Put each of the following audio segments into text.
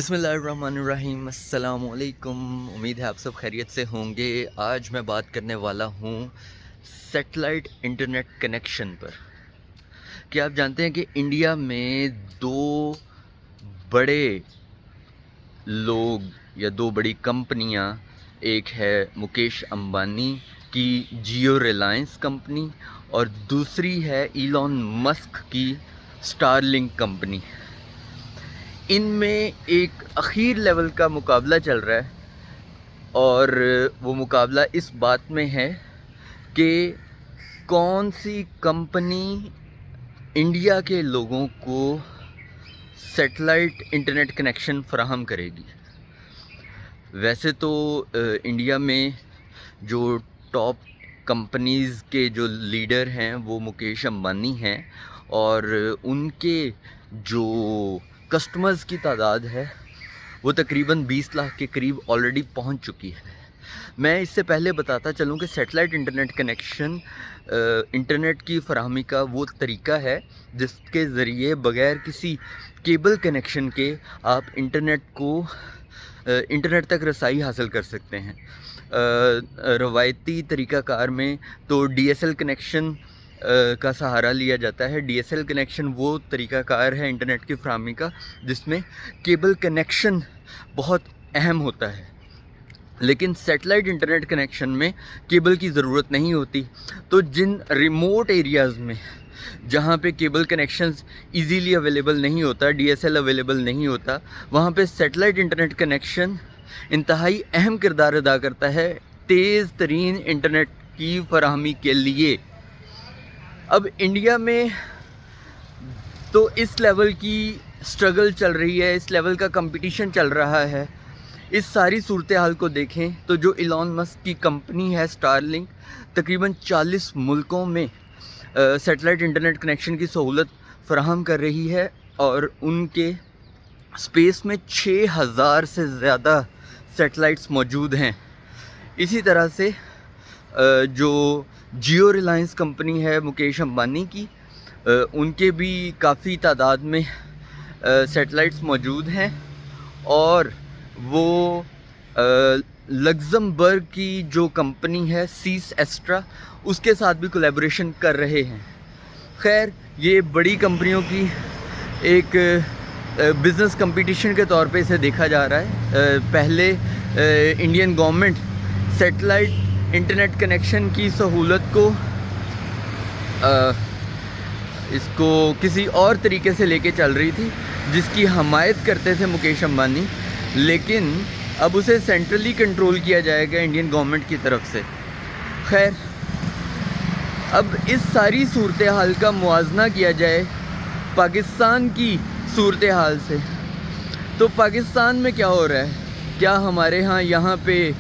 بسم اللہ الرحمن الرحیم۔ السلام علیکم، امید ہے آپ سب خیریت سے ہوں گے۔ آج میں بات کرنے والا ہوں سیٹلائٹ انٹرنیٹ کنیکشن پر۔ کیا آپ جانتے ہیں کہ انڈیا میں دو بڑے لوگ یا دو بڑی کمپنیاں، ایک ہے مکیش امبانی کی جیو ریلائنس کمپنی اور دوسری ہے ایلون مسک کی اسٹار لنک کمپنی۔ ان میں ایک اخیر لیول کا مقابلہ چل رہا ہے اور وہ مقابلہ اس بات میں ہے کہ کون سی کمپنی انڈیا کے لوگوں کو سیٹلائٹ انٹرنیٹ کنیکشن فراہم کرے گی۔ ویسے تو انڈیا میں جو ٹاپ کمپنیز کے جو لیڈر ہیں وہ مکیش امبانی ہیں اور ان کے جو کسٹمرز کی تعداد ہے وہ تقریباً 20 لاکھ کے قریب آلریڈی پہنچ چکی ہے۔ میں اس سے پہلے بتاتا چلوں کہ سیٹلائٹ انٹرنیٹ کنیکشن انٹرنیٹ کی فراہمی کا وہ طریقہ ہے جس کے ذریعے بغیر کسی کیبل کنیکشن کے آپ انٹرنیٹ تک رسائی حاصل کر سکتے ہیں۔ روایتی طریقہ کار میں تو ڈی ایس ایل کنیکشن کا سہارا لیا جاتا ہے۔ ڈی ایس ایل کنیکشن وہ طریقہ کار ہے انٹرنیٹ کی فراہمی کا جس میں کیبل کنیکشن بہت اہم ہوتا ہے، لیکن سیٹلائٹ انٹرنیٹ کنیکشن میں کیبل کی ضرورت نہیں ہوتی۔ تو جن ریموٹ ایریاز میں جہاں پہ کیبل کنیکشنز ایزیلی اویلیبل نہیں ہوتا، ڈی ایس ایل اویلیبل نہیں ہوتا، وہاں پہ سیٹلائٹ انٹرنیٹ کنیکشن انتہائی اہم کردار ادا کرتا ہے تیز ترین انٹرنیٹ کی فراہمی کے لیے۔ اب انڈیا میں تو اس لیول کی سٹرگل چل رہی ہے، اس لیول کا کمپٹیشن چل رہا ہے۔ اس ساری صورتحال کو دیکھیں تو جو ایلون مسک کی کمپنی ہے اسٹار لنک، تقریباً 40 ملکوں میں سیٹلائٹ انٹرنیٹ کنیکشن کی سہولت فراہم کر رہی ہے اور ان کے اسپیس میں 6000 سے زیادہ سیٹلائٹس موجود ہیں۔ اسی طرح سے جو جیو ریلائنس کمپنی ہے مکیش امبانی کی، ان کے بھی کافی تعداد میں سیٹلائٹس موجود ہیں اور وہ لگزمبرگ کی جو کمپنی ہے سیس ایسٹرا، اس کے ساتھ بھی کولیبوریشن کر رہے ہیں۔ خیر، یہ بڑی کمپنیوں کی ایک بزنس کمپٹیشن کے طور پہ اسے دیکھا جا رہا ہے۔ پہلے Indian government satellite internet connection کی سہولت کو کسی اور طریقے سے لے کے چل رہی تھی جس کی حمایت کرتے تھے مکیش امبانی، لیکن اب اسے سینٹرلی کنٹرول کیا جائے گا انڈین گورنمنٹ کی طرف سے۔ خیر، اب اس ساری صورتحال کا موازنہ کیا جائے پاکستان کی صورتحال سے، تو پاکستان میں کیا ہو رہا ہے؟ کیا ہمارے یہاں پہ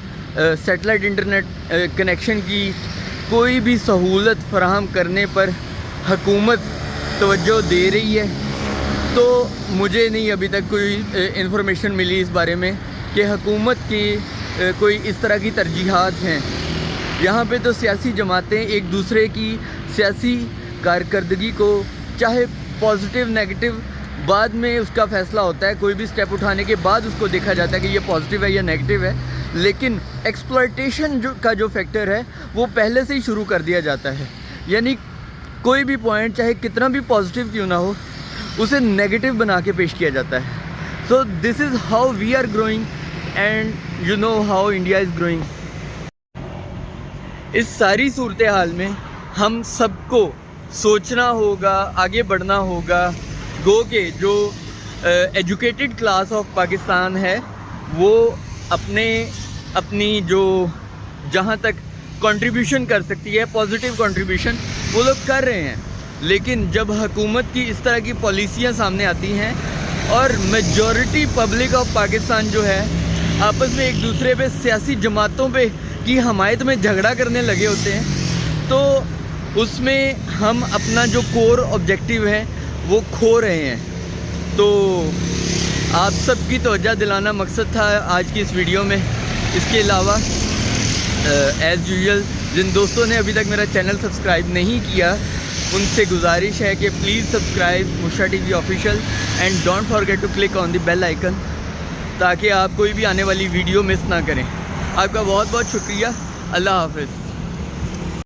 سیٹلائٹ انٹرنیٹ کنیکشن کی کوئی بھی سہولت فراہم کرنے پر حکومت توجہ دے رہی ہے؟ تو مجھے نہیں ابھی تک کوئی انفارمیشن ملی اس بارے میں کہ حکومت کی کوئی اس طرح کی ترجیحات ہیں۔ یہاں پہ تو سیاسی جماعتیں ایک دوسرے کی سیاسی کارکردگی کو چاہے پازیٹیو نیگیٹو بعد میں اس کا فیصلہ ہوتا ہے، کوئی بھی سٹیپ اٹھانے کے بعد اس کو دیکھا جاتا ہے کہ یہ پازیٹیو ہے یا نیگیٹو ہے، لیکن ایکسپلائٹیشن کا جو فیکٹر ہے وہ پہلے سے ہی شروع کر دیا جاتا ہے۔ یعنی کوئی بھی پوائنٹ چاہے کتنا بھی پازیٹیو کیوں نہ ہو، اسے نیگیٹو بنا کے پیش کیا جاتا ہے۔ So this is how we are growing and you know how India is growing. اس ساری صورتحال میں ہم سب کو سوچنا ہوگا، آگے بڑھنا ہوگا، گو کہ جو ایجوکیٹڈ کلاس آف پاکستان ہے وہ اپنی جو جہاں تک کنٹریبیوشن کر سکتی ہے، پازیٹیو کنٹریبیوشن، وہ لوگ کر رہے ہیں۔ لیکن جب حکومت کی اس طرح کی پالیسیاں سامنے آتی ہیں اور میجورٹی پبلک آف پاکستان جو ہے آپس میں ایک دوسرے پہ سیاسی جماعتوں پہ کی حمایت میں جھگڑا کرنے لگے ہوتے ہیں، تو اس میں ہم اپنا جو کور آبجیکٹیو ہے وہ کھو رہے ہیں۔ تو آپ سب کی توجہ دلانا مقصد تھا آج کی اس ویڈیو میں۔ اس کے علاوہ ایز یوزول جن دوستوں نے ابھی تک میرا چینل سبسکرائب نہیں کیا، ان سے گزارش ہے کہ please subscribe Misha T V official and don't forget to click on the bell icon تاکہ آپ کوئی بھی آنے والی ویڈیو مس نہ کریں. آپ کا بہت بہت شکریہ. اللہ حافظ.